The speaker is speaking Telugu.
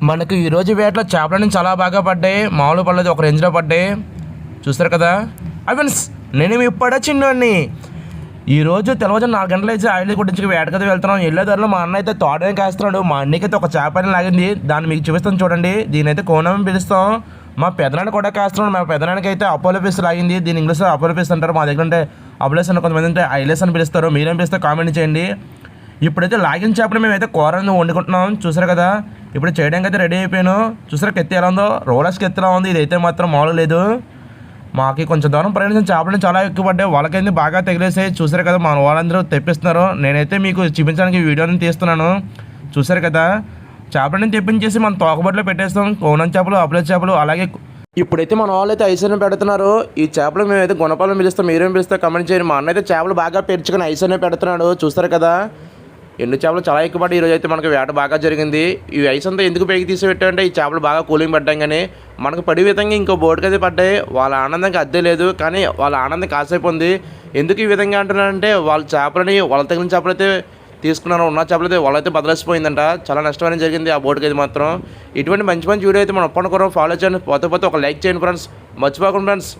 మనకు ఈరోజు వేటలో చేపలన్నీ చాలా బాగా పడ్డాయి. మామూలు పడలేదు, ఒక రేంజ్లో పడ్డాయి. చూస్తారు కదా ఫ్రెండ్స్, నేను ఇప్పుడే చిన్నోడిని. ఈరోజు తెల్లవారు 4 గంటలు అయితే ఆయిల్ కొట్టించుకు వేటకైతే వెళ్తున్నాం. వెళ్ళే ధరలో మా అన్న అయితే తోటని కాస్తున్నాడు. మా అన్నకి అయితే ఒక చేపని లాగింది, దాన్ని మీకు చూపిస్తాను చూడండి. దీనైతే కోనమని పిలుస్తాం. మా పెదనాన్న కూడా కాస్తున్నాడు. మా పెదనాన్నకి అయితే అపోలో పీస్ లాగింది. దీని ఇంగ్లీష్లో అపోలో పీస్ అంటారు, మా దగ్గర అంటే అపోలోస్ అని, కొంతమంది అంటే ఐలెస్ అని పిలుస్తారు. మీరేం పిలిస్తే కామెంట్ చేయండి. ఇప్పుడైతే లాగిన చేపలు మేమైతే కూర వండుకుంటున్నాం. చూసారు కదా, ఇప్పుడు చేయడానికి అయితే రెడీ అయిపోయాను. చూసారా కెత్తి ఎలా ఉందో, రోలర్స్కి ఎత్తిలా ఉంది. ఇదైతే మాత్రం మామూలు లేదు. మాకు కొంచెం దూరం ప్రయాణించిన చేపలు చాలా ఎక్కువ పడ్డాయి. వాళ్ళకైతే బాగా తగిలేసాయి. చూసారు కదా, మన వాళ్ళందరూ తెప్పిస్తున్నారు. నేనైతే మీకు చూపించడానికి వీడియోని తీస్తున్నాను. చూసారు కదా, చేపలని తెప్పించేసి మనం తోకబడిలో పెట్టేస్తాం. కోనం చేపలు, అప్పుల చేపలు. అలాగే ఇప్పుడైతే మన వాళ్ళు అయితే ఐసర్ని పెడుతున్నారు. ఈ చేపలు మేమైతే గుణపాలను పిలుస్తాం. మీరేం పిలుస్తాం కమెంట్ చేయండి. మా అన్న అయితే చేపలు బాగా పెంచుకొని ఐసర్ని పెడుతున్నాడు. చూస్తారు కదా, ఎండు చేపలు చాలా ఎక్కువ పడి ఈరోజు అయితే మనకు వేట బాగా జరిగింది. ఈ ఐస్ అంతా ఎందుకు పైకి తీసి పెట్టామంటే ఈ చేపలు బాగా కూలింగ్ పడ్డాం, కానీ మనకు పడి విధంగా ఇంకో బోటుకి అయితే పడ్డాయి. వాళ్ళ ఆనందంకి అద్దే లేదు, కానీ వాళ్ళ ఆనందం కాసేపు ఉంది. ఎందుకు ఈ విధంగా అంటున్నారంటే వాళ్ళ చేపలని, వాళ్ళ తగిన చేపలు అయితే తీసుకున్నారు. ఉన్న చేపలు అయితే వాళ్ళైతే బదలసిపోయిందంట. చాలా నష్టం అనేది జరిగింది ఆ బోటుకి అయితే మాత్రం. ఇటువంటి మంచి మంచి వీడియో అయితే మనం ఒప్పనుకోవడం ఫాలో చేయండి. పోతే ఒక లైక్ చేయండి ఫ్రెండ్స్, మర్చిపోకండి ఫ్రెండ్స్.